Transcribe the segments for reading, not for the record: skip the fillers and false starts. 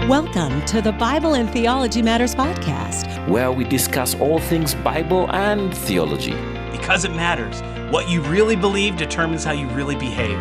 Welcome to the Bible and Theology Matters podcast, where we discuss all things Bible and theology. Because it matters. What you really believe determines how you really behave.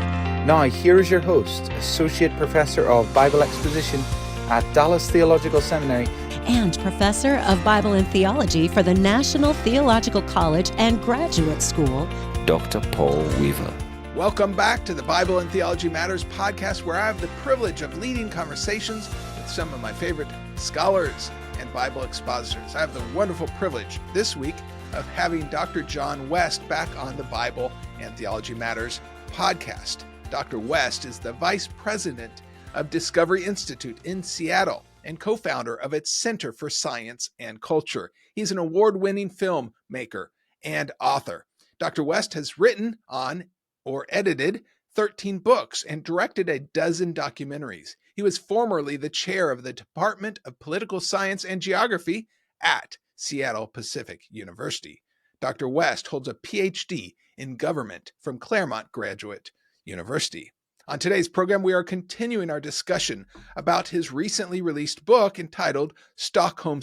Now, here is your host, Associate Professor of Bible Exposition at Dallas Theological Seminary and Professor of Bible and Theology for the National Theological College and Graduate School, Dr. Paul Weaver. Welcome back to the Bible and Theology Matters podcast, where I have the privilege of leading conversations with some of my favorite scholars and Bible expositors. I have the wonderful privilege this week of having Dr. John West back on the Bible and Theology Matters podcast. Dr. West is the Vice President of Discovery Institute in Seattle and co-founder of its Center for Science and Culture. He's an award-winning filmmaker and author. Dr. West has written on or edited 13 books and directed a dozen documentaries. He was formerly the chair of the Department of Political Science and Geography at Seattle Pacific University. Dr. West holds a PhD in government from Claremont Graduate University. On today's program, we are continuing our discussion about his recently released book entitled Stockholm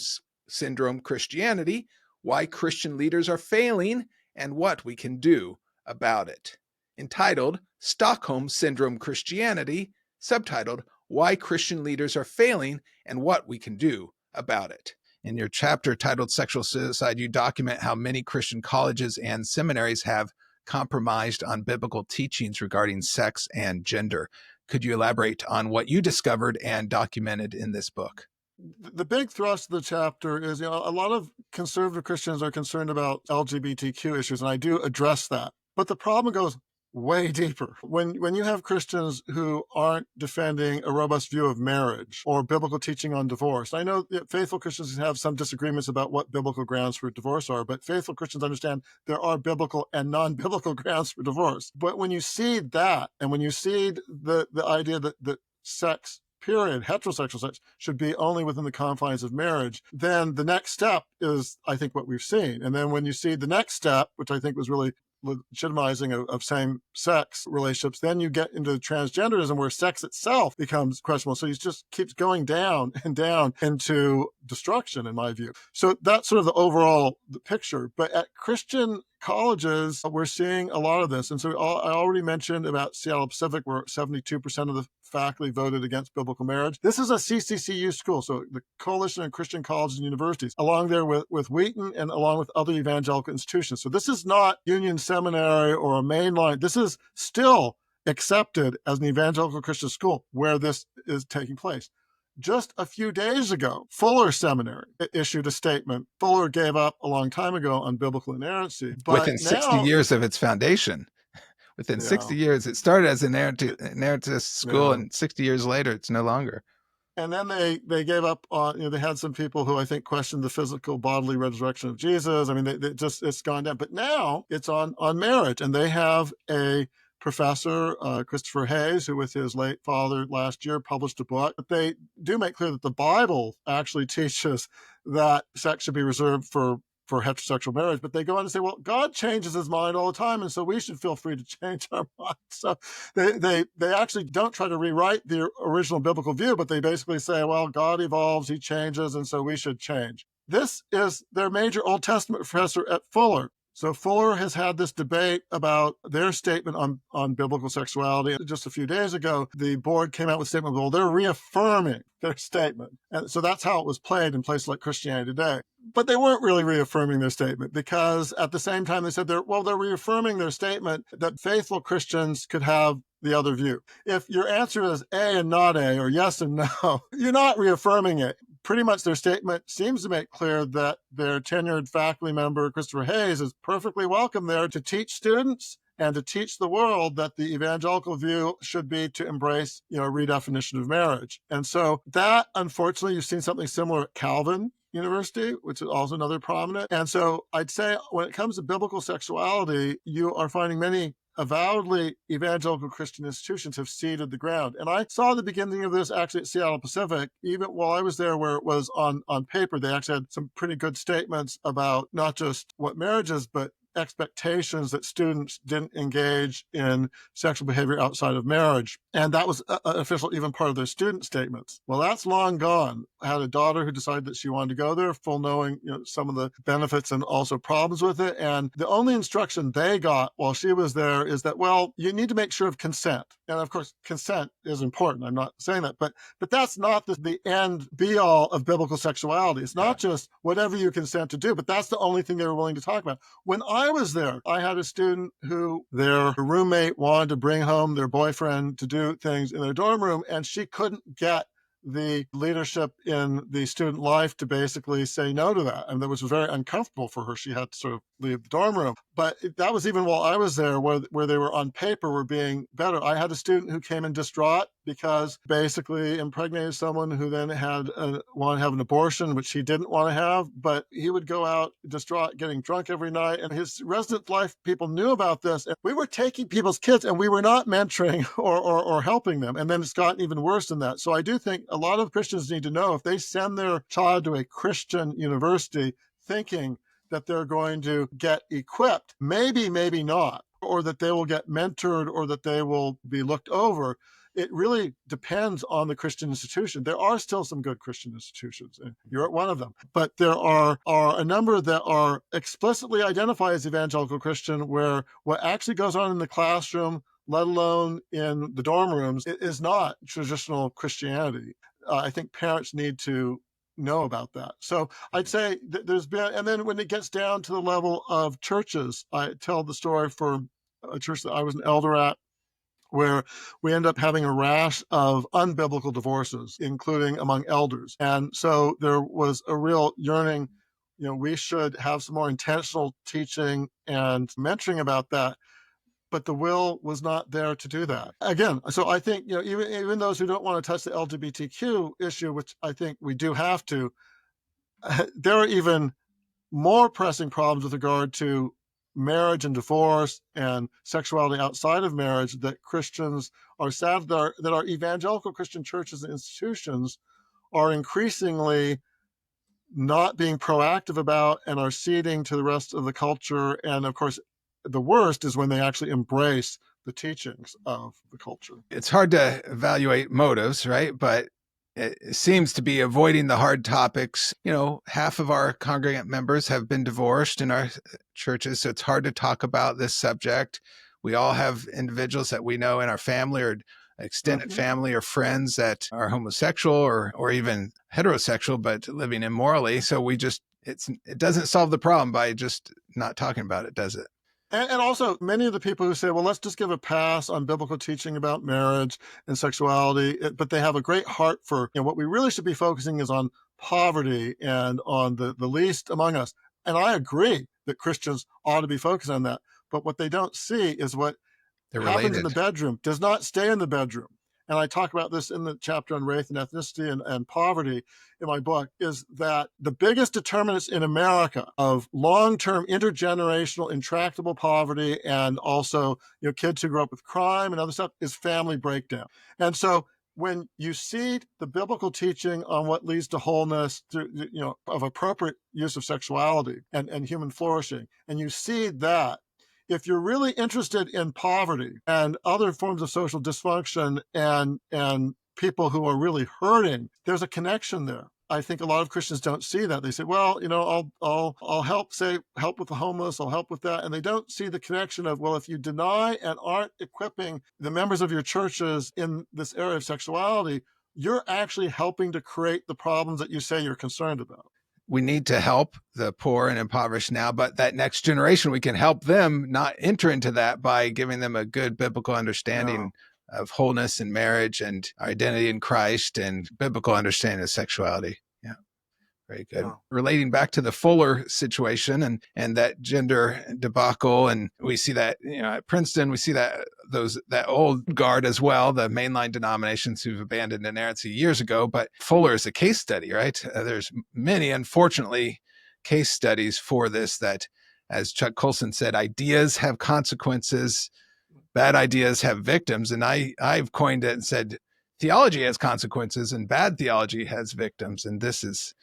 Syndrome Christianity: Why Christian Leaders Are Failing and What We Can Do About It. Entitled Stockholm Syndrome Christianity, subtitled Why Christian Leaders Are Failing and What We Can Do About It. In your chapter titled Sexual Suicide, you document how many Christian colleges and seminaries have compromised on biblical teachings regarding sex and gender. Could you elaborate on what you discovered and documented in this book? The big thrust of the chapter is, a lot of conservative Christians are concerned about LGBTQ issues, and I do address that. But the problem goes way deeper. When you have Christians who aren't defending a robust view of marriage or biblical teaching on divorce, I know that faithful Christians have some disagreements about what biblical grounds for divorce are, but faithful Christians understand there are biblical and non-biblical grounds for divorce. But when you see that, and when you see the idea that sex, period, heterosexual sex, should be only within the confines of marriage, then the next step is, I think, what we've seen. And then when you see the next step, which I think was really legitimizing of same-sex relationships, then you get into transgenderism where sex itself becomes questionable. So he just keeps going down and down into destruction, in my view. So that's sort of the overall picture. But at Christian colleges, we're seeing a lot of this. And so I already mentioned about Seattle Pacific, where 72% of the faculty voted against biblical marriage. This is a CCCU school, so the Coalition of Christian Colleges and Universities, along there with Wheaton and along with other evangelical institutions. So this is not Union Seminary or a mainline. This is still accepted as an evangelical Christian school where this is taking place. Just a few days ago, Fuller Seminary issued a statement. Fuller gave up a long time ago on biblical inerrancy. But within 60 years of its foundation. Within 60 years, it started as an inerrantist school, and 60 years later, it's no longer. And then they gave up on, they had some people who I think questioned the physical bodily resurrection of Jesus. I mean, it's gone down. But now it's on marriage, and they have a professor, Christopher Hayes, who with his late father last year published a book. But they do make clear that the Bible actually teaches that sex should be reserved for heterosexual marriage, but they go on to say, well, God changes his mind all the time, and so we should feel free to change our mind. So they actually don't try to rewrite the original biblical view, but they basically say, well, God evolves, he changes, and so we should change. This is their major Old Testament professor at Fuller. So Fuller has had this debate about their statement on biblical sexuality. Just a few days ago, the board came out with a statement, well, they're reaffirming their statement. And so that's how it was played in places like Christianity Today. But they weren't really reaffirming their statement, because at the same time they said they're reaffirming their statement that faithful Christians could have the other view. If your answer is A and not A, or yes and no, you're not reaffirming it. Pretty much their statement seems to make clear that their tenured faculty member, Christopher Hayes, is perfectly welcome there to teach students and to teach the world that the evangelical view should be to embrace, a redefinition of marriage. And so that, unfortunately, you've seen something similar at Calvin University, which is also another prominent. And so I'd say when it comes to biblical sexuality, you are finding many avowedly evangelical Christian institutions have ceded the ground. And I saw the beginning of this actually at Seattle Pacific, even while I was there, where it was on paper. They actually had some pretty good statements about not just what marriage is, but expectations that students didn't engage in sexual behavior outside of marriage. And that was official, even part of their student statements. Well, that's long gone. I had a daughter who decided that she wanted to go there, full knowing some of the benefits and also problems with it. And the only instruction they got while she was there is that, well, you need to make sure of consent. And of course, consent is important. I'm not saying that, but that's not the end be all of biblical sexuality. It's not just whatever you consent to do, but that's the only thing they were willing to talk about. When I was there, I had a student who their roommate wanted to bring home their boyfriend to do things in their dorm room, and she couldn't get the leadership in the student life to basically say no to that. And that was very uncomfortable for her. She had to sort of leave the dorm room. But that was even while I was there, where they were on paper were being better. I had a student who came in distraught because basically impregnated someone who then wanted to have an abortion, which he didn't want to have, but he would go out distraught, getting drunk every night. And his resident life people knew about this. And we were taking people's kids and we were not mentoring or helping them. And then it's gotten even worse than that. So I do think a lot of Christians need to know if they send their child to a Christian university thinking that they're going to get equipped, maybe not, or that they will get mentored or that they will be looked over. It really depends on the Christian institution. There are still some good Christian institutions, and you're at one of them. But there are a number that are explicitly identified as evangelical Christian, where what actually goes on in the classroom, let alone in the dorm rooms, is not traditional Christianity. I think parents need to know about that. So I'd say that there's been, and then when it gets down to the level of churches, I tell the story for a church that I was an elder at, where we end up having a rash of unbiblical divorces, including among elders. And so there was a real yearning, we should have some more intentional teaching and mentoring about that. But the will was not there to do that. Again, so I think, even those who don't want to touch the LGBTQ issue, which I think we do have to, there are even more pressing problems with regard to marriage and divorce and sexuality outside of marriage that Christians are sad that our evangelical Christian churches and institutions are increasingly not being proactive about and are ceding to the rest of the culture. And of course, the worst is when they actually embrace the teachings of the culture. It's hard to evaluate motives, right? But it seems to be avoiding the hard topics. Half of our congregant members have been divorced in our churches, so it's hard to talk about this subject. We all have individuals that we know in our family or extended family or friends that are homosexual or even heterosexual, but living immorally. So it doesn't solve the problem by just not talking about it, does it? And also, many of the people who say, well, let's just give a pass on biblical teaching about marriage and sexuality, but they have a great heart for, what we really should be focusing is on poverty and on the least among us. And I agree that Christians ought to be focused on that. But what they don't see is what happens in the bedroom does not stay in the bedroom. And I talk about this in the chapter on race and ethnicity and poverty in my book, is that the biggest determinants in America of long-term intergenerational intractable poverty and also kids who grow up with crime and other stuff is family breakdown. And so when you see the biblical teaching on what leads to wholeness through, of appropriate use of sexuality and human flourishing, and you see that, if you're really interested in poverty and other forms of social dysfunction and people who are really hurting, there's a connection there. I think a lot of Christians don't see that. They say, well, I'll help with the homeless, I'll help with that. And they don't see the connection of, well, if you deny and aren't equipping the members of your churches in this area of sexuality, you're actually helping to create the problems that you say you're concerned about. We need to help the poor and impoverished now, but that next generation, we can help them not enter into that by giving them a good biblical understanding of wholeness in marriage and our identity in Christ and biblical understanding of sexuality. Yeah, very good. Wow. Relating back to the Fuller situation and that gender debacle, and we see that at Princeton, we see that old guard as well, the mainline denominations who've abandoned inerrancy years ago. But Fuller is a case study, right? There's many, unfortunately, case studies for this that, as Chuck Colson said, ideas have consequences, bad ideas have victims. And I've coined it and said, theology has consequences and bad theology has victims. And this is,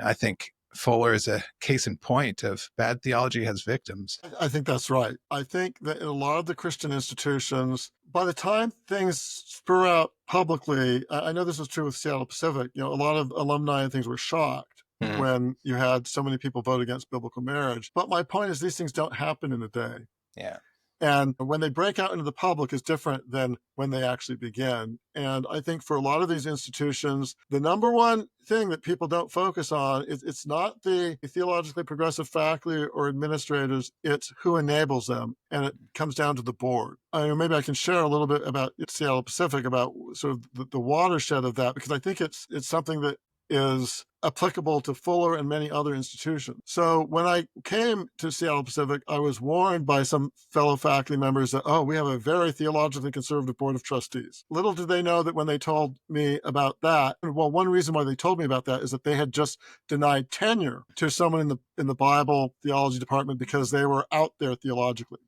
I think, Fuller is a case in point of bad theology has victims. I think that's right. I think that in a lot of the Christian institutions, by the time things spur out publicly, I know this was true with Seattle Pacific, a lot of alumni and things were shocked Mhm. when you had so many people vote against biblical marriage. But my point is, these things don't happen in a day. Yeah. And when they break out into the public is different than when they actually begin. And I think for a lot of these institutions, the number one thing that people don't focus on is it's not the theologically progressive faculty or administrators, it's who enables them. And it comes down to the board. Maybe I can share a little bit about Seattle Pacific, about sort of the watershed of that, because I think it's something that is applicable to Fuller and many other institutions. So when I came to Seattle Pacific, I was warned by some fellow faculty members that, we have a very theologically conservative board of trustees. Little did they know that when they told me about that, well, one reason why they told me about that is that they had just denied tenure to someone in the Bible theology department because they were out there theologically.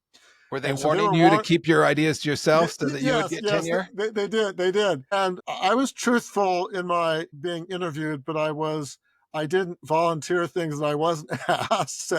Were they And so they warning were you to keep your ideas to yourself so that you would Yes, get tenure? they did. And I was truthful in my being interviewed, but I didn't volunteer things that I wasn't asked.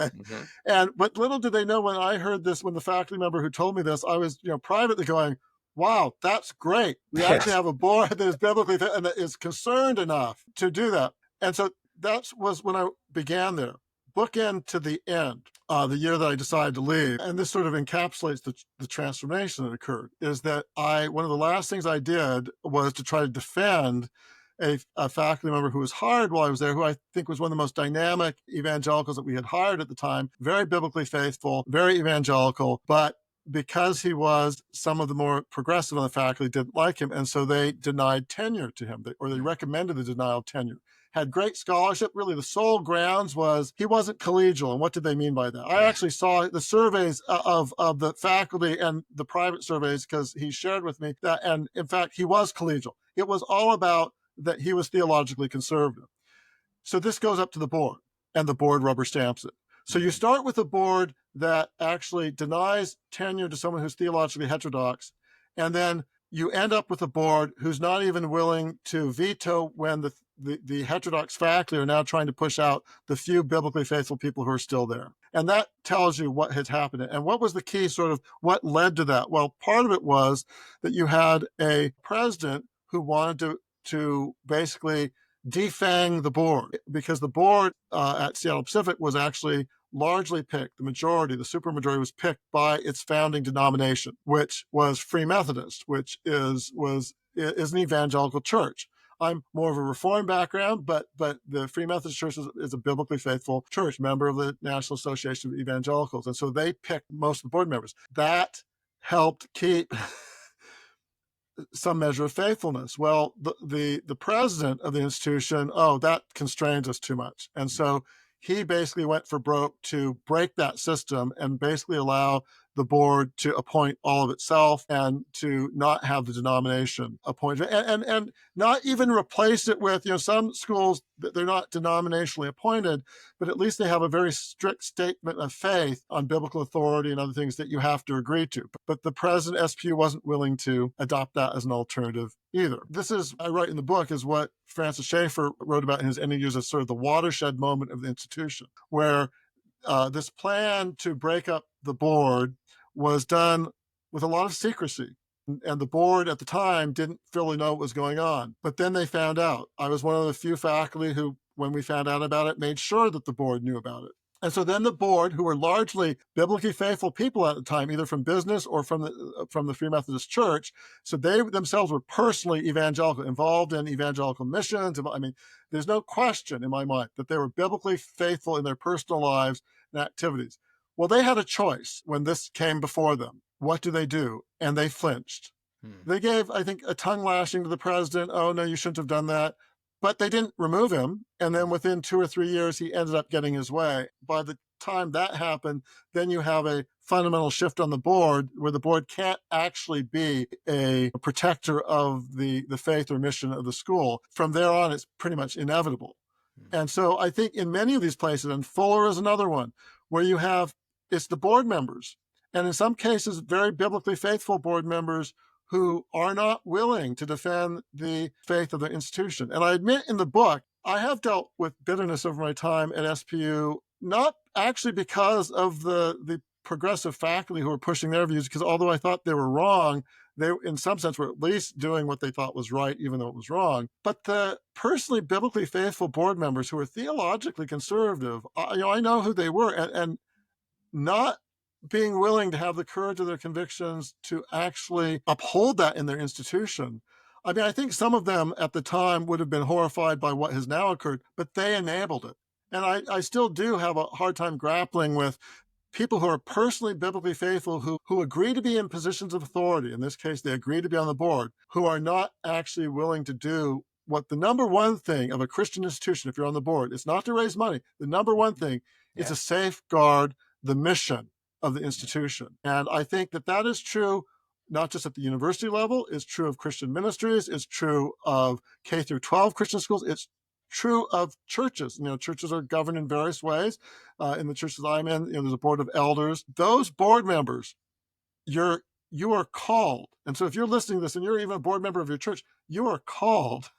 But little did they know when I heard this, when the faculty member who told me this, I was, privately going, wow, that's great. We actually have a board that is biblically and that is concerned enough to do that. And so that was when I began there. Bookend to the end, the year that I decided to leave, and this sort of encapsulates the transformation that occurred, is that one of the last things I did was to try to defend a faculty member who was hired while I was there, who I think was one of the most dynamic evangelicals that we had hired at the time, very biblically faithful, very evangelical, but because he was, some of the more progressive on the faculty didn't like him, and so they denied tenure to him, or they recommended the denial of tenure. Had great scholarship. Really, the sole grounds was he wasn't collegial. And what did they mean by that? I actually saw the surveys of the faculty and the private surveys, because he shared with me that, and in fact, he was collegial. It was all about that he was theologically conservative. So this goes up to the board, and the board rubber stamps it. So you start with a board that actually denies tenure to someone who's theologically heterodox, and then you end up with a board who's not even willing to veto when the heterodox faculty are now trying to push out the few biblically faithful people who are still there. And that tells you what had happened. And what was the key, sort of what led to that? Well, part of it was that you had a president who wanted to basically defang the board, because the board at Seattle Pacific was actually largely picked, the supermajority was picked by its founding denomination, which was Free Methodist, which is an evangelical church. I'm more of a Reformed background, but the Free Methodist Church is a biblically faithful church, member of the National Association of Evangelicals. And so they picked most of the board members. That helped keep some measure of faithfulness. Well, the president of the institution, that constrains us too much. And so he basically went for broke to break that system and basically allow the board to appoint all of itself and to not have the denomination appointed and not even replace it with, some schools, they're not denominationally appointed, but at least they have a very strict statement of faith on biblical authority and other things that you have to agree to. But the president, SPU, wasn't willing to adopt that as an alternative either. This is, I write in the book, is what Francis Schaeffer wrote about in his interviews as sort of the watershed moment of the institution, where this plan to break up the board was done with a lot of secrecy. And the board at the time didn't really know what was going on. But then they found out. I was one of the few faculty who, when we found out about it, made sure that the board knew about it. And so then the board, who were largely biblically faithful people at the time, either from business or from the Free Methodist Church, so they themselves were personally evangelical, involved in evangelical missions. I mean, there's no question in my mind that they were biblically faithful in their personal lives and activities. Well, they had a choice when this came before them. What do? And they flinched. They gave, I think, a tongue lashing to the president. Oh, no, you shouldn't have done that. But they didn't remove him. And then within 2 or 3 years, he ended up getting his way. By the time that happened, then you have a fundamental shift on the board where the board can't actually be a protector of the faith or mission of the school. From there on, it's pretty much inevitable. And so I think in many of these places, and Fuller is another one, where you have, it's the board members. And in some cases, very biblically faithful board members who are not willing to defend the faith of the institution. And I admit in the book, I have dealt with bitterness over my time at SPU, not actually because of the progressive faculty who were pushing their views, because although I thought they were wrong, they, in some sense, were at least doing what they thought was right, even though it was wrong. But the personally biblically faithful board members who were theologically conservative, I know who they were, and not being willing to have the courage of their convictions to actually uphold that in their institution. I mean, I think some of them at the time would have been horrified by what has now occurred, but they enabled it. And I still do have a hard time grappling with people who are personally biblically faithful, who agree to be in positions of authority. In this case, they agree to be on the board, who are not actually willing to do what the number one thing of a Christian institution, if you're on the board, it's not to raise money. The number one thing is to safeguard the mission of the institution. And I think that that is true, not just at the university level, it's true of Christian ministries, it's true of K through 12 Christian schools, it's true of churches. Churches are governed in various ways. In the churches I'm in, there's a board of elders. Those board members, you are called. And so if you're listening to this and you're even a board member of your church, you are called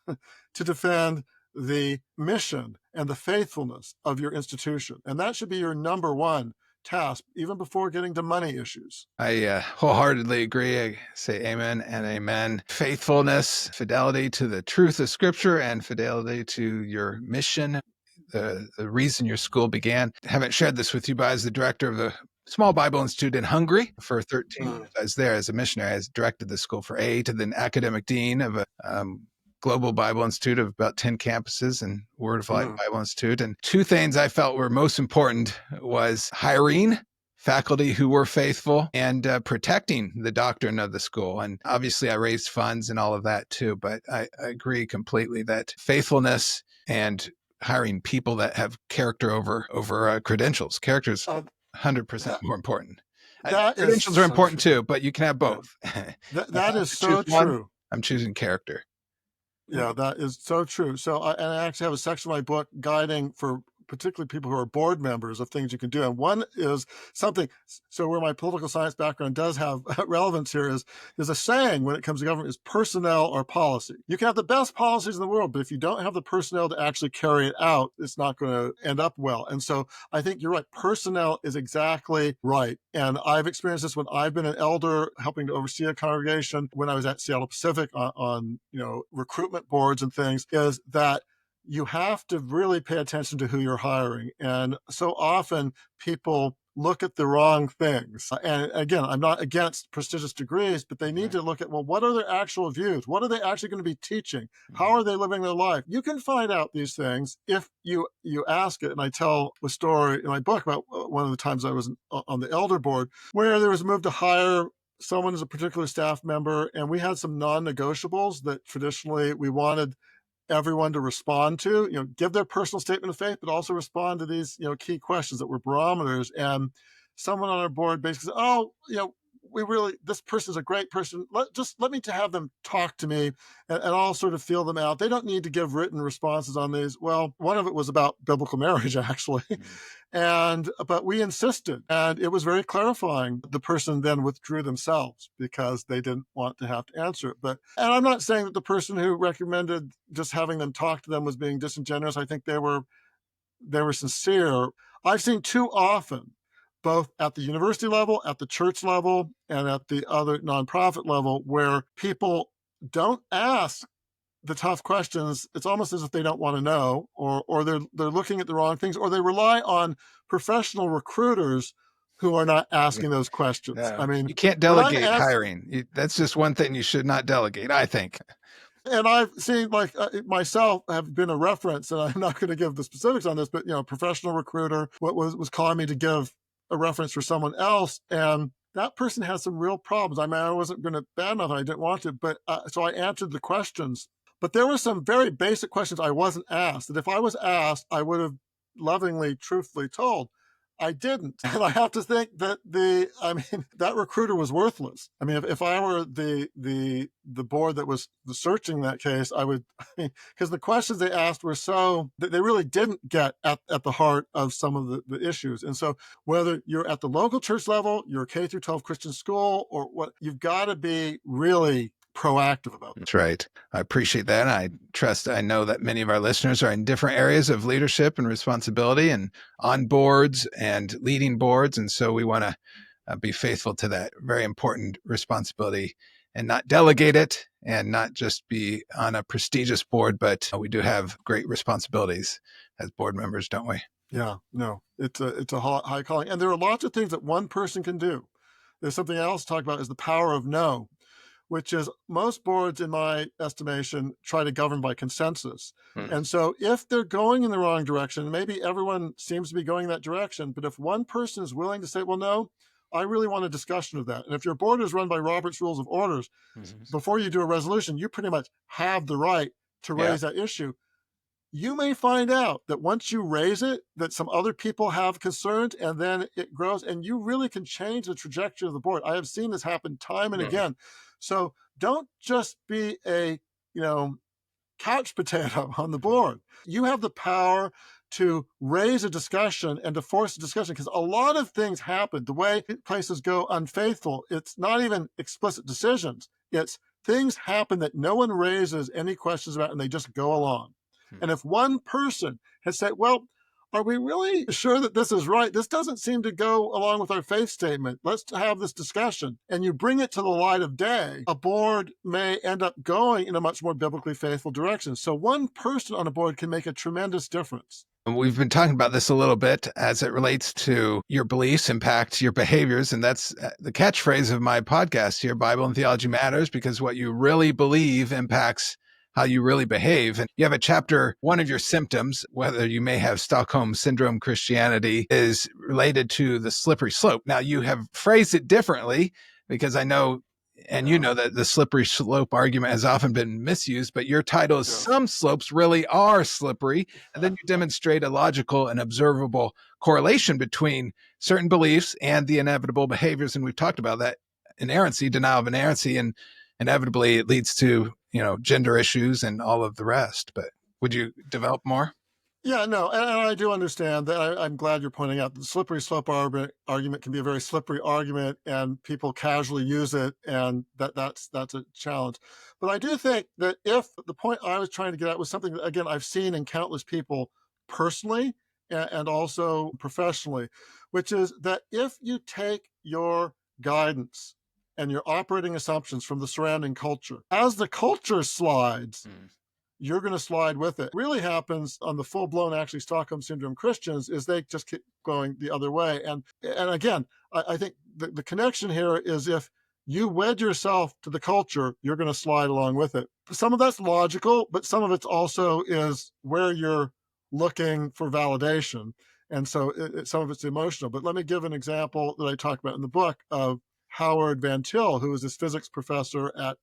to defend the mission and the faithfulness of your institution. And that should be your number one task, even before getting to money issues. I wholeheartedly agree. I say amen and amen. Faithfulness, fidelity to the truth of Scripture, and fidelity to your mission, the reason your school began. I haven't shared this with you, but as the director of the Small Bible Institute in Hungary for 13 years. I was there as a missionary. I directed the school for 8, and then academic dean of a global Bible Institute of about 10 campuses and Word of Life Bible Institute. And two things I felt were most important was hiring faculty who were faithful and protecting the doctrine of the school. And obviously I raised funds and all of that too, but I agree completely that faithfulness and hiring people that have character over credentials. Character is 100% more important. Credentials are important too, but you can have both. That is so true. I'm choosing character. Yeah, that is so true. So I actually have a section of my book guiding for particularly people who are board members of things you can do. And one is something, so where my political science background does have relevance here is, there's a saying when it comes to government is personnel or policy. You can have the best policies in the world, but if you don't have the personnel to actually carry it out, it's not going to end up well. And so I think you're right. Personnel is exactly right. And I've experienced this when I've been an elder helping to oversee a congregation, when I was at Seattle Pacific on recruitment boards and things, is that you have to really pay attention to who you're hiring. And so often people look at the wrong things. And again, I'm not against prestigious degrees, but they need to look at, well, what are their actual views? What are they actually going to be teaching? How are they living their life? You can find out these things if you ask it. And I tell a story in my book about one of the times I was on the elder board, where there was a move to hire someone as a particular staff member. And we had some non-negotiables that traditionally we wanted everyone to respond to, give their personal statement of faith, but also respond to these, key questions that were barometers. And someone on our board basically said, this person's a great person. Let me to have them talk to me and I'll sort of feel them out. They don't need to give written responses on these. Well, one of it was about biblical marriage, actually. But we insisted, and it was very clarifying. The person then withdrew themselves because they didn't want to have to answer it. And I'm not saying that the person who recommended just having them talk to them was being disingenuous. I think they were sincere. I've seen too often, both at the university level, at the church level, and at the other nonprofit level, where people don't ask the tough questions. It's almost as if they don't want to know, or they're looking at the wrong things, or they rely on professional recruiters who are not asking those questions. Yeah. I mean, you can't delegate hiring. That's just one thing you should not delegate, I think. And I've seen, myself have been a reference, and I'm not going to give the specifics on this, but, professional recruiter was calling me to give a reference for someone else, and that person had some real problems. I mean, I wasn't going to badmouth them. I didn't want to, but so I answered the questions. But there were some very basic questions I wasn't asked, that if I was asked, I would have lovingly, truthfully told. I didn't. And I have to think that that recruiter was worthless. I mean, if I were the board that was searching that case, because the questions they asked were so that they really didn't get at the heart of some of the issues. And so whether you're at the local church level, you're a K through 12 Christian school, or what, you've got to be really proactive about it. That's right. I appreciate that. I know that many of our listeners are in different areas of leadership and responsibility and on boards and leading boards. And so we want to be faithful to that very important responsibility and not delegate it and not just be on a prestigious board, but we do have great responsibilities as board members, don't we? Yeah, no, it's a high calling. And there are lots of things that one person can do. There's something else to talk about is the power of no, which is most boards, in my estimation, try to govern by consensus. And so if they're going in the wrong direction, maybe everyone seems to be going that direction, but if one person is willing to say, well, no, I really want a discussion of that. And if your board is run by Robert's Rules of Orders, before you do a resolution, you pretty much have the right to raise that issue. You may find out that once you raise it, that some other people have concerns, and then it grows, and you really can change the trajectory of the board. I have seen this happen time and again. So don't just be a, couch potato on the board. You have the power to raise a discussion and to force a discussion, because a lot of things happen. The way places go unfaithful, it's not even explicit decisions. It's things happen that no one raises any questions about, and they just go along. And if one person has said, well, are we really sure that this is right? This doesn't seem to go along with our faith statement. Let's have this discussion. And you bring it to the light of day. A board may end up going in a much more biblically faithful direction. So one person on a board can make a tremendous difference. We've been talking about this a little bit as it relates to your beliefs impact your behaviors. And that's the catchphrase of my podcast here, Bible and Theology Matters, because what you really believe impacts how you really behave. And you have a chapter, one of your symptoms, whether you may have Stockholm Syndrome Christianity, is related to the slippery slope. Now, you have phrased it differently, because I know, and you know, that the slippery slope argument has often been misused, but your title is Some Slopes Really Are Slippery. And then you demonstrate a logical and observable correlation between certain beliefs and the inevitable behaviors. And we've talked about that inerrancy, denial of inerrancy, and inevitably it leads to gender issues and all of the rest. But would you develop more? Yeah, no, and I do understand that. I'm glad you're pointing out the slippery slope argument can be a very slippery argument, and people casually use it, and that's a challenge. But I do think that if the point I was trying to get at was something that, again, I've seen in countless people personally and also professionally, which is that if you take your guidance and your operating assumptions from the surrounding culture, as the culture slides, you're going to slide with it. What really happens on the full-blown, actually, Stockholm Syndrome Christians is they just keep going the other way. And again, I think the connection here is if you wed yourself to the culture, you're going to slide along with it. Some of that's logical, but some of it's also is where you're looking for validation. And so some of it's emotional. But let me give an example that I talk about in the book of Howard Van Til, who was this physics professor at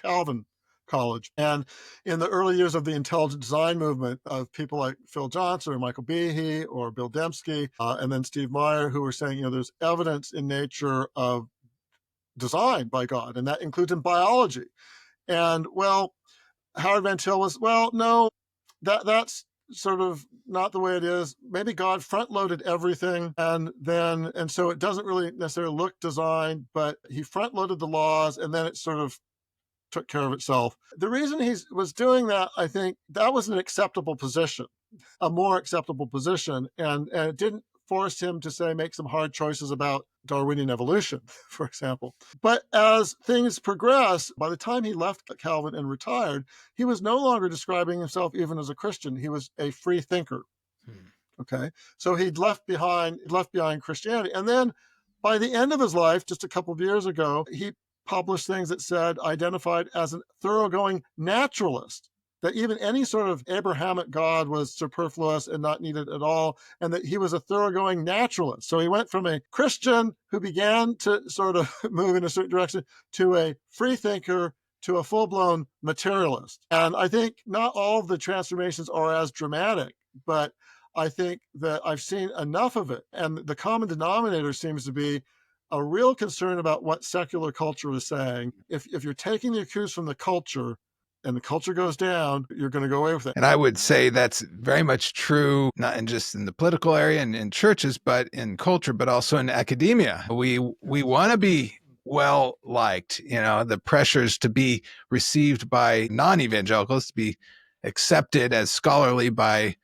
Calvin College. And in the early years of the intelligent design movement of people like Phil Johnson or Michael Behe or Bill Dembski, and then Steve Meyer, who were saying, there's evidence in nature of design by God, and that includes in biology. And Howard Van Til was, no, that's sort of not the way it is. Maybe God front-loaded everything, and so it doesn't really necessarily look designed, but he front-loaded the laws, and then it sort of took care of itself. The reason he was doing that, I think, that was an acceptable position, a more acceptable position, and it didn't force him to make some hard choices about Darwinian evolution, for example. But as things progressed, by the time he left Calvin and retired, he was no longer describing himself even as a Christian. He was a free thinker. Okay, so he'd left behind Christianity, and then by the end of his life, just a couple of years ago, he published things that identified as a thoroughgoing naturalist, that even any sort of Abrahamic God was superfluous and not needed at all, and that he was a thoroughgoing naturalist. So he went from a Christian who began to sort of move in a certain direction to a free thinker to a full-blown materialist. And I think not all of the transformations are as dramatic, but I think that I've seen enough of it. And the common denominator seems to be a real concern about what secular culture is saying. If you're taking the cues from the culture and the culture goes down, you're going to go away with it. And I would say that's very much true, not just in the political area and in churches, but in culture, but also in academia. We want to be well liked. The pressures to be received by non-evangelicals, to be accepted as scholarly by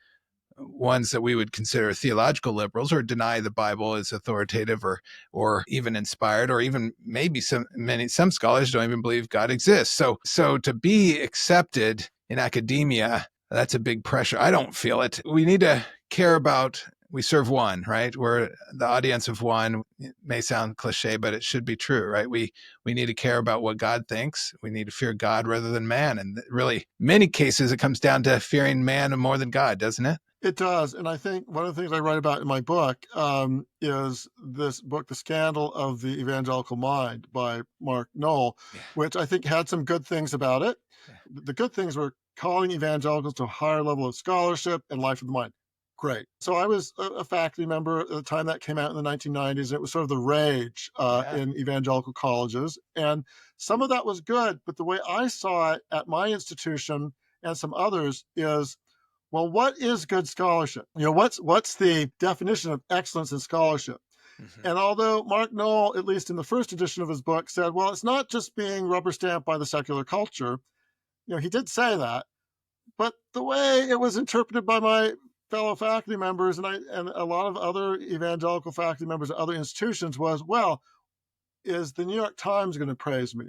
ones that we would consider theological liberals, or deny the Bible is authoritative or even inspired, or even maybe some scholars don't even believe God exists. So to be accepted in academia, that's a big pressure. I don't feel it. We need to care about, we serve one, right? We're the audience of one. It may sound cliche, but it should be true, right? We need to care about what God thinks. We need to fear God rather than man. And really, many cases, it comes down to fearing man more than God, doesn't it? It does. And I think one of the things I write about in my book is this book, The Scandal of the Evangelical Mind by Mark Knoll, which I think had some good things about it. Yeah. The good things were calling evangelicals to a higher level of scholarship and life of the mind. Great. So I was a faculty member at the time that came out in the 1990s. And it was sort of the rage in evangelical colleges. And some of that was good. But the way I saw it at my institution and some others is, well, what is good scholarship? What's the definition of excellence in scholarship? Mm-hmm. And although Mark Knoll, at least in the first edition of his book, said, well, it's not just being rubber stamped by the secular culture. He did say that, but the way it was interpreted by my fellow faculty members and a lot of other evangelical faculty members at other institutions was, well, is the New York Times going to praise me?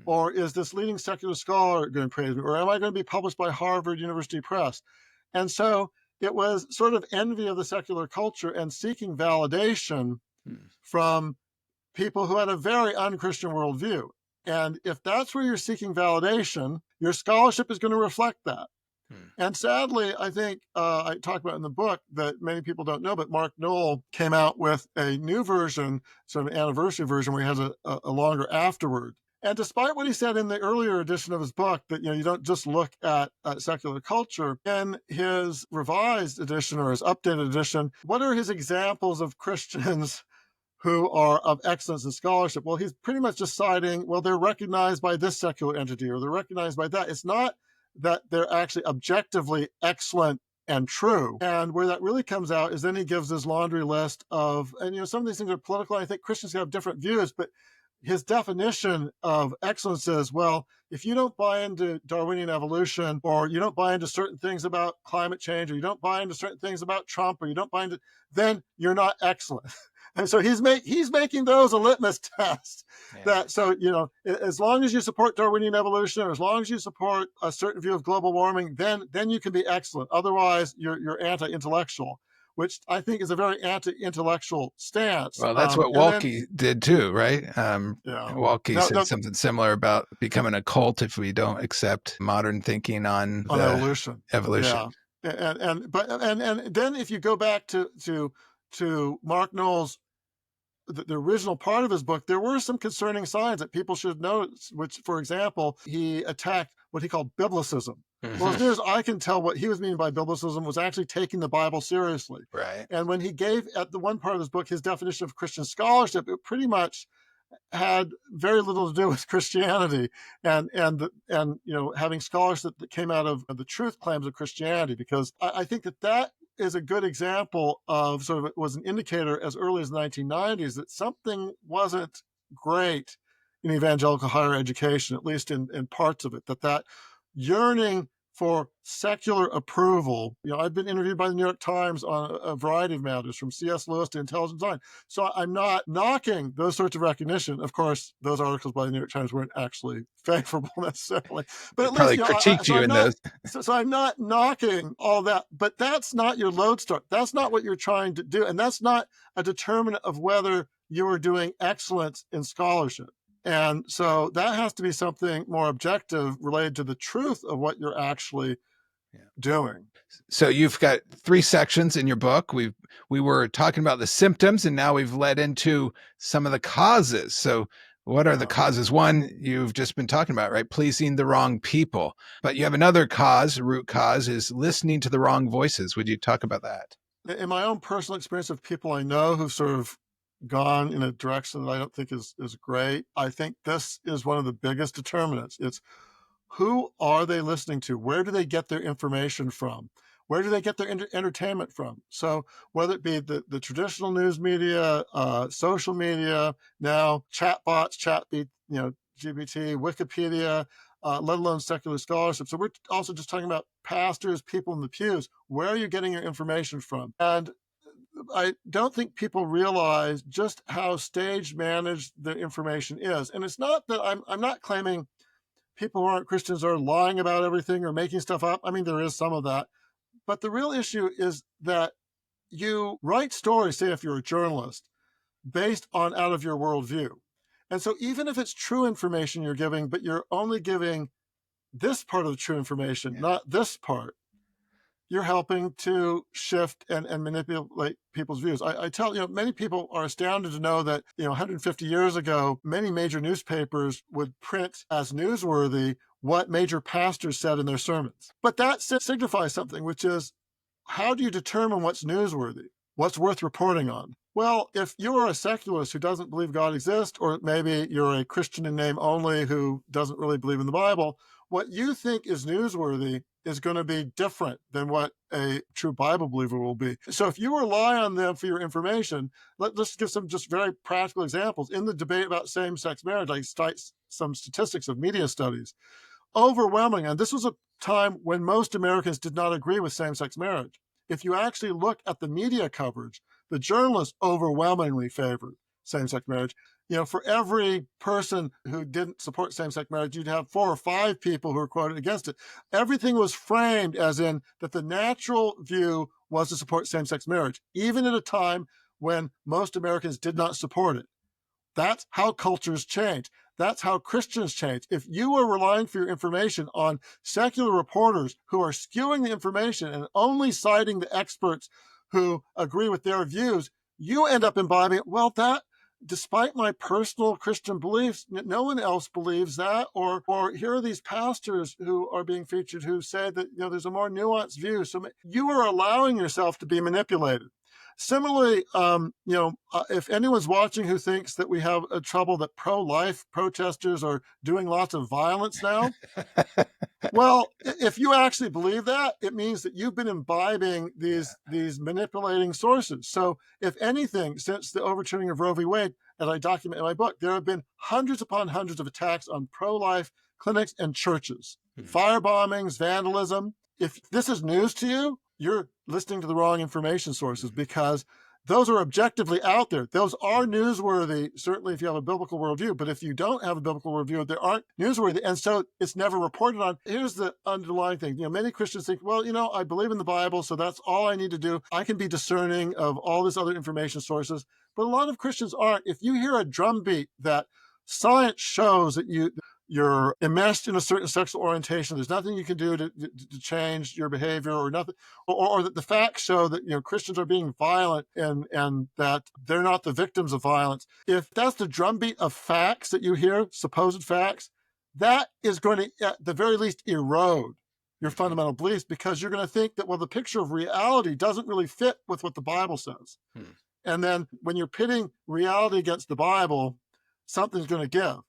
Or is this leading secular scholar going to praise me? Or am I going to be published by Harvard University Press? And so it was sort of envy of the secular culture and seeking validation from people who had a very unchristian worldview. And if that's where you're seeking validation, your scholarship is going to reflect that. And sadly, I think I talk about in the book that many people don't know, but Mark Knoll came out with a new version, sort of an anniversary version where he has a longer afterword. And despite what he said in the earlier edition of his book, that you don't just look at secular culture, in his revised edition or his updated edition, what are his examples of Christians who are of excellence in scholarship? Well, he's pretty much just citing, well, they're recognized by this secular entity or they're recognized by that. It's not that they're actually objectively excellent and true. And where that really comes out is then he gives his laundry list of, and some of these things are political. I think Christians have different views, but his definition of excellence is, well, if you don't buy into Darwinian evolution, or you don't buy into certain things about climate change, or you don't buy into certain things about Trump, or you don't buy into, then you're not excellent. And so he's making those a litmus test. That so as long as you support Darwinian evolution, or as long as you support a certain view of global warming, then you can be excellent. Otherwise, you're anti-intellectual, which I think is a very anti-intellectual stance. Well, that's what Walke did too, right? Walke said something similar about becoming a cult if we don't accept modern thinking on evolution. Evolution. Yeah. And then if you go back to Mark Knoll's the original part of his book, there were some concerning signs that people should notice, which, for example, he attacked what he called biblicism. Mm-hmm. Well, as near as I can tell, what he was meaning by biblicism was actually taking the Bible seriously. Right. And when he gave, at the one part of his book, his definition of Christian scholarship, it pretty much had very little to do with Christianity and having scholarship that came out of the truth claims of Christianity, because I think that is a good example of sort of, it was an indicator as early as the 1990s that something wasn't great in evangelical higher education, at least in parts of it, that yearning for secular approval. I've been interviewed by the New York Times on a variety of matters, from C.S. Lewis to intelligent design. So I'm not knocking those sorts of recognition. Of course, those articles by the New York Times weren't actually favorable necessarily, but at probably least critiqued you in those. So I'm not knocking all that, but that's not your lodestar. That's not what you're trying to do, and that's not a determinant of whether you are doing excellence in scholarship. And so that has to be something more objective related to the truth of what you're actually doing. So you've got 3 sections in your book. We were talking about the symptoms, and now we've led into some of the causes. So what are the causes? One, you've just been talking about, right? Pleasing the wrong people. But you have another cause, root cause, is listening to the wrong voices. Would you talk about that? In my own personal experience of people I know who've sort of gone in a direction that I don't think is great, I think this is one of the biggest determinants. It's who are they listening to? Where do they get their information from? Where do they get their entertainment from? So whether it be the traditional news media, social media, now chatbots, GPT, Wikipedia, let alone secular scholarship. So we're also just talking about pastors, people in the pews. Where are you getting your information from? And I don't think people realize just how stage managed the information is. And it's not that I'm not claiming people who aren't Christians are lying about everything or making stuff up. I mean, there is some of that. But the real issue is that you write stories, say if you're a journalist, based on out of your worldview. And so even if it's true information you're giving, but you're only giving this part of the true information, not this part, you're helping to shift and manipulate people's views. I tell many people are astounded to know that 150 years ago, many major newspapers would print as newsworthy what major pastors said in their sermons. But that signifies something, which is, how do you determine what's newsworthy? What's worth reporting on? Well, if you are a secularist who doesn't believe God exists, or maybe you're a Christian in name only who doesn't really believe in the Bible, what you think is newsworthy is going to be different than what a true Bible believer will be. So if you rely on them for your information, let's give some just very practical examples. In the debate about same-sex marriage, I cite some statistics of media studies. Overwhelming, and this was a time when most Americans did not agree with same-sex marriage. If you actually look at the media coverage, the journalists overwhelmingly favored same-sex marriage. For every person who didn't support same-sex marriage, you'd have 4 or 5 people who were quoted against it. Everything was framed as in that the natural view was to support same-sex marriage, even at a time when most Americans did not support it. That's how cultures change. That's how Christians change. If you are relying for your information on secular reporters who are skewing the information and only citing the experts who agree with their views, you end up imbibing it. Well, that, despite my personal Christian beliefs, no one else believes that. Or here are these pastors who are being featured who say that there's a more nuanced view. So you are allowing yourself to be manipulated. Similarly, if anyone's watching who thinks that we have a trouble that pro-life protesters are doing lots of violence now, well, if you actually believe that, it means that you've been imbibing these manipulating sources. So if anything, since the overturning of Roe v. Wade, as I document in my book, there have been hundreds upon hundreds of attacks on pro-life clinics and churches, fire bombings, vandalism. If this is news to you, you're listening to the wrong information sources, because those are objectively out there. Those are newsworthy, certainly if you have a biblical worldview. But if you don't have a biblical worldview, they aren't newsworthy. And so it's never reported on. Here's the underlying thing. Many Christians think, well, I believe in the Bible, so that's all I need to do. I can be discerning of all these other information sources. But a lot of Christians aren't. If you hear a drumbeat that science shows that you're enmeshed in a certain sexual orientation, there's nothing you can do to change your behavior, or nothing, or that the facts show that Christians are being violent and that they're not the victims of violence. If that's the drumbeat of facts that you hear, supposed facts, that is going to, at the very least, erode your fundamental beliefs, because you're going to think that, well, the picture of reality doesn't really fit with what the Bible says. And then when you're pitting reality against the Bible, something's going to give.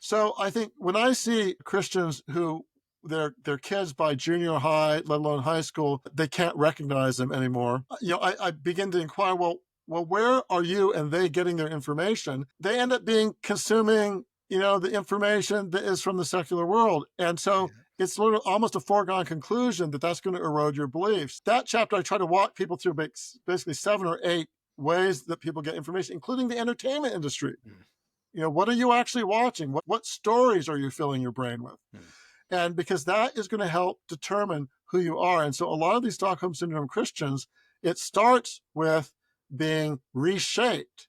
So I think when I see Christians who their kids by junior high, let alone high school, they can't recognize them anymore, I begin to inquire, well, where are you and they getting their information? They end up consuming, the information that is from the secular world. And so it's almost a foregone conclusion that that's going to erode your beliefs. That chapter, I try to walk people through basically 7 or 8 ways that people get information, including the entertainment industry. What are you actually watching? What stories are you filling your brain with? And because that is going to help determine who you are. And so a lot of these Stockholm Syndrome Christians, it starts with being reshaped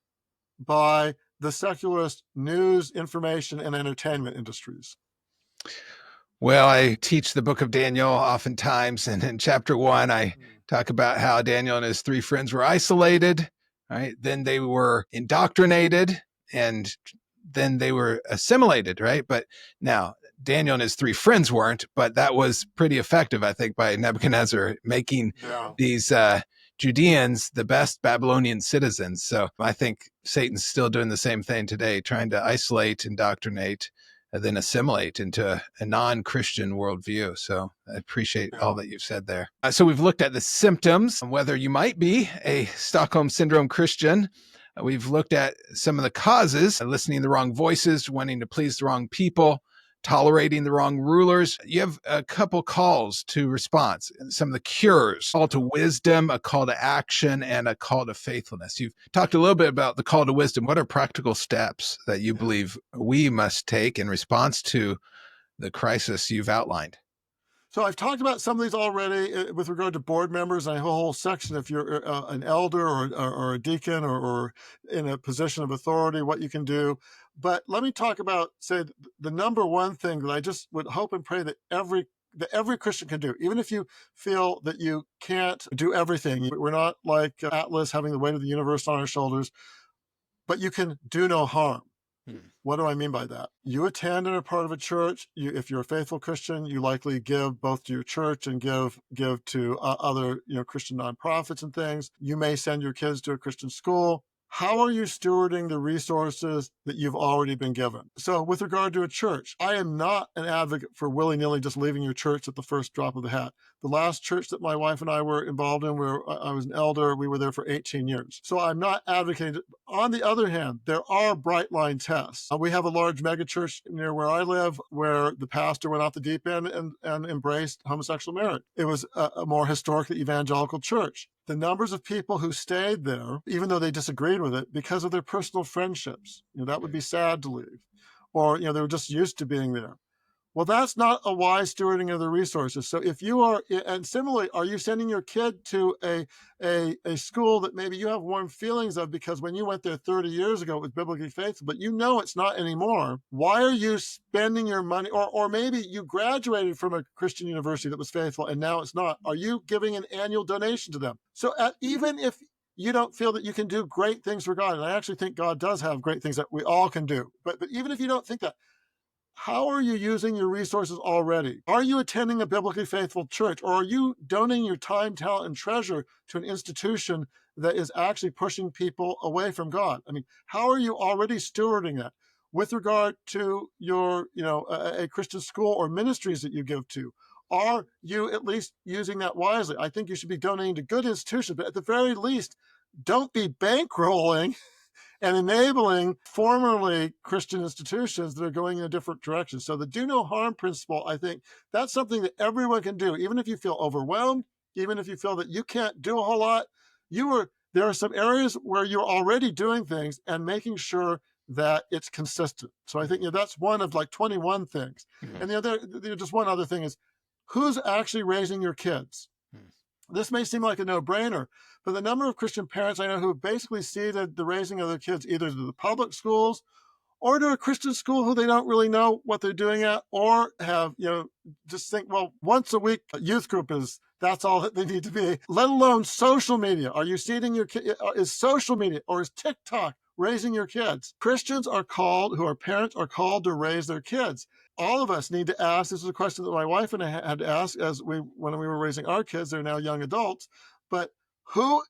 by the secularist news, information, and entertainment industries. Well, I teach the book of Daniel oftentimes, and in chapter 1, I talk about how Daniel and his 3 friends were isolated, right? Then they were indoctrinated, and then they were assimilated, right? But now Daniel and his 3 friends weren't, but that was pretty effective, I think, by Nebuchadnezzar making these Judeans the best Babylonian citizens. So I think Satan's still doing the same thing today, trying to isolate, indoctrinate, then assimilate into a non-Christian worldview. So I appreciate all that you've said there. So we've looked at the symptoms, whether you might be a Stockholm Syndrome Christian. We've looked at some of the causes, listening to the wrong voices, wanting to please the wrong people, tolerating the wrong rulers. You have a couple calls to response, some of the cures, call to wisdom, a call to action, and a call to faithfulness. You've talked a little bit about the call to wisdom. What are practical steps that you believe we must take in response to the crisis you've outlined? So I've talked about some of these already with regard to board members. I have a whole section if you're an elder or a deacon or in a position of authority, what you can do. But let me talk about, say, the number one thing that I just would hope and pray that every Christian can do, even if you feel that you can't do everything. We're not like Atlas having the weight of the universe on our shoulders, but you can do no harm. What do I mean by that? You attend and are part of a church. If you're a faithful Christian, you likely give both to your church and give to other Christian nonprofits and things. You may send your kids to a Christian school. How are you stewarding the resources that you've already been given? So with regard to a church, I am not an advocate for willy-nilly just leaving your church at the first drop of the hat. The last church that my wife and I were involved in, where I was an elder, we were there for 18 years. So I'm not advocating. On the other hand, there are bright line tests. We have a large mega church near where I live where the pastor went off the deep end and embraced homosexual marriage. It was a more historically evangelical church. The numbers of people who stayed there, even though they disagreed with it, because of their personal friendships, that would be sad to leave. Or, they were just used to being there. Well, that's not a wise stewarding of the resources. So if you are, and similarly, are you sending your kid to a school that maybe you have warm feelings of because when you went there 30 years ago, it was biblically faithful, but it's not anymore. Why are you spending your money? Or maybe you graduated from a Christian university that was faithful and now it's not. Are you giving an annual donation to them? So even if you don't feel that you can do great things for God, and I actually think God does have great things that we all can do, but even if you don't think that, how are you using your resources already? Are you attending a biblically faithful church, or are you donating your time, talent, and treasure to an institution that is actually pushing people away from God? I mean, how are you already stewarding that? With regard to your, a Christian school or ministries that you give to, are you at least using that wisely? I think you should be donating to good institutions, but at the very least, don't be bankrolling and enabling formerly Christian institutions that are going in a different direction. So the do no harm principle, I think that's something that everyone can do. Even if you feel overwhelmed, even if you feel that you can't do a whole lot, there are some areas where you're already doing things and making sure that it's consistent. So I think that's one of like 21 things. Mm-hmm. And the other, just one other thing is, who's actually raising your kids? This may seem like a no-brainer, but the number of Christian parents I know who have basically ceded the raising of their kids either to the public schools or to a Christian school who they don't really know what they're doing at, or have, just think, well, once a week youth group that's all that they need to be, let alone social media. Are you ceding your kid? Is social media or is TikTok raising your kids? Christians who are parents are called to raise their kids. All of us need to ask, this is a question that my wife and I had to ask when we were raising our kids. They're now young adults, but who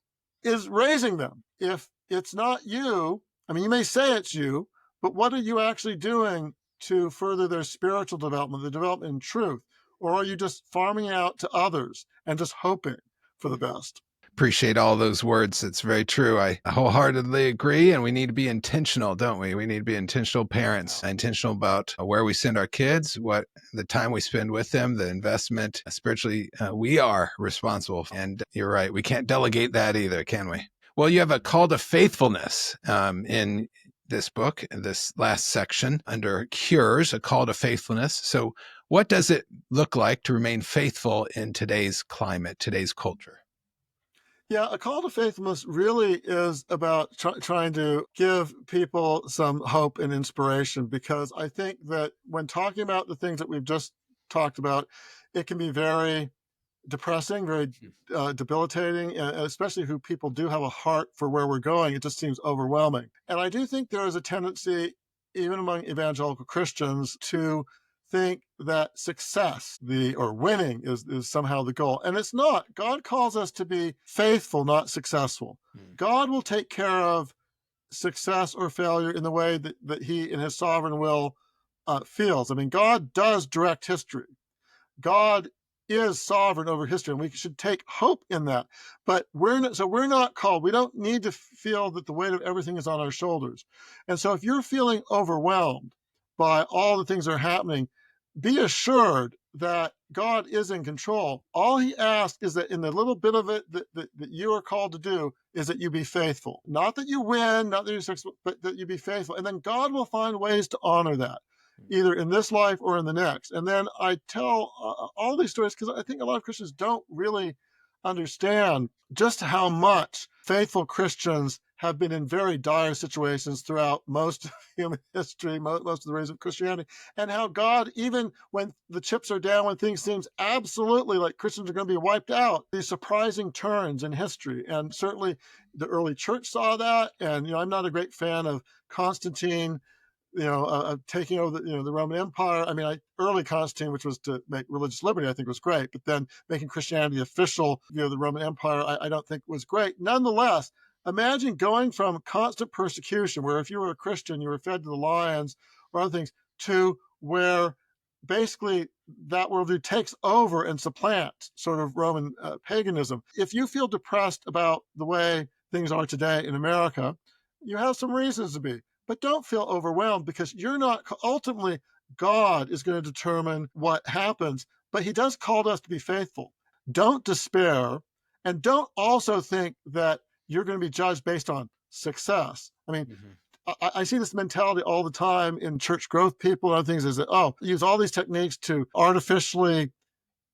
is raising them? If it's not you, I mean, you may say it's you, but what are you actually doing to further their spiritual development, the development in truth? Or are you just farming out to others and just hoping for the best? Appreciate all those words. It's very true. I wholeheartedly agree. And we need to be intentional, don't we? We need to be intentional parents, intentional about where we send our kids, what the time we spend with them, the investment. Spiritually, we are responsible. And you're right. We can't delegate that either, can we? Well, you have a call to faithfulness in this book, in this last section under cures, a call to faithfulness. So what does it look like to remain faithful in today's climate, today's culture? Yeah, a call to faithfulness really is about trying to give people some hope and inspiration, because I think that when talking about the things that we've just talked about, it can be very depressing, very debilitating, especially who people do have a heart for where we're going. It just seems overwhelming. And I do think there is a tendency, even among evangelical Christians, to think that success, or winning is somehow the goal. And it's not. God calls us to be faithful, not successful. God will take care of success or failure in the way that he, in his sovereign will, feels. I mean, God does direct history. God is sovereign over history, and we should take hope in that. But we're not called. We don't need to feel that the weight of everything is on our shoulders. And so if you're feeling overwhelmed by all the things that are happening, be assured that God is in control. All he asks is that in the little bit of it that you are called to do is that you be faithful. Not that you win, not that you're successful, but that you be faithful. And then God will find ways to honor that, either in this life or in the next. And then I tell all these stories because I think a lot of Christians don't really understand just how much faithful Christians have been in very dire situations throughout most of human history, most of the rise of Christianity, and how God, even when the chips are down, when things seem absolutely like Christians are going to be wiped out, these surprising turns in history. And certainly the early church saw that. And, I'm not a great fan of Constantine, taking over the Roman Empire. I mean, early Constantine, which was to make religious liberty, I think was great, but then making Christianity official, the Roman Empire, I don't think was great. Nonetheless, imagine going from constant persecution, where if you were a Christian, you were fed to the lions or other things, to where basically that worldview takes over and supplants sort of Roman paganism. If you feel depressed about the way things are today in America, you have some reasons to be. But don't feel overwhelmed, because you're not, ultimately, God is going to determine what happens, but he does call us to be faithful. Don't despair, and don't also think that you're going to be judged based on success. I mean, I see this mentality all the time in church growth people and other things, is that, use all these techniques to artificially,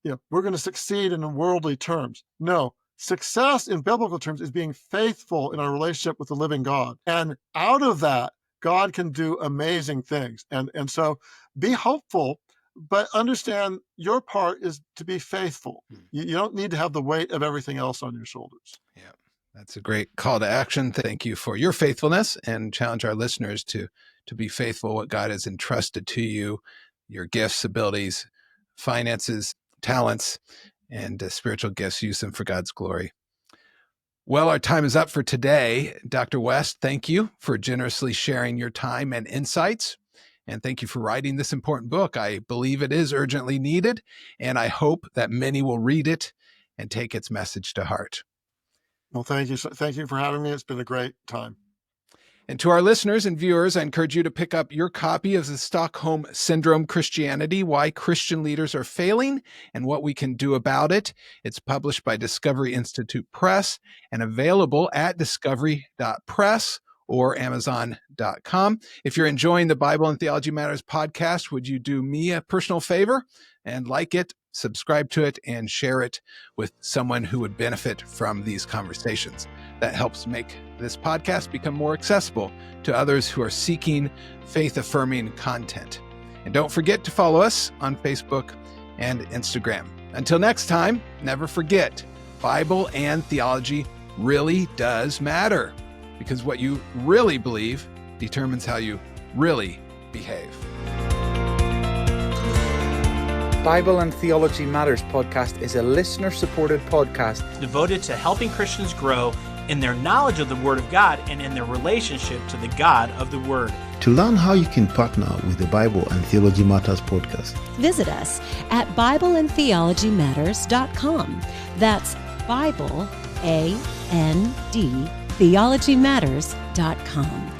we're going to succeed in worldly terms. No. Success in biblical terms is being faithful in our relationship with the living God. And out of that, God can do amazing things. And so be hopeful, but understand your part is to be faithful. You don't need to have the weight of everything else on your shoulders. Yeah, that's a great call to action. Thank you for your faithfulness, and challenge our listeners to be faithful what God has entrusted to you, your gifts, abilities, finances, talents, and spiritual gifts. Use them for God's glory. Well, our time is up for today. Dr. West, thank you for generously sharing your time and insights. And thank you for writing this important book. I believe it is urgently needed, and I hope that many will read it and take its message to heart. Well, thank you. Thank you for having me. It's been a great time. And to our listeners and viewers, I encourage you to pick up your copy of the Stockholm Syndrome, Christianity, Why Christian Leaders Are Failing and What We Can Do About It. It's published by Discovery Institute Press and available at discovery.press or amazon.com. If you're enjoying the Bible and Theology Matters podcast, would you do me a personal favor and like it, subscribe to it, and share it with someone who would benefit from these conversations? That helps make this podcast become more accessible to others who are seeking faith-affirming content. And don't forget to follow us on Facebook and Instagram. Until next time, never forget, Bible and theology really does matter, because what you really believe determines how you really behave. Bible and Theology Matters podcast is a listener-supported podcast devoted to helping Christians grow in their knowledge of the Word of God and in their relationship to the God of the Word. To learn how you can partner with the Bible and Theology Matters podcast, Visit us at BibleandTheologyMatters.com. That's Bible, A-N-D, TheologyMatters.com.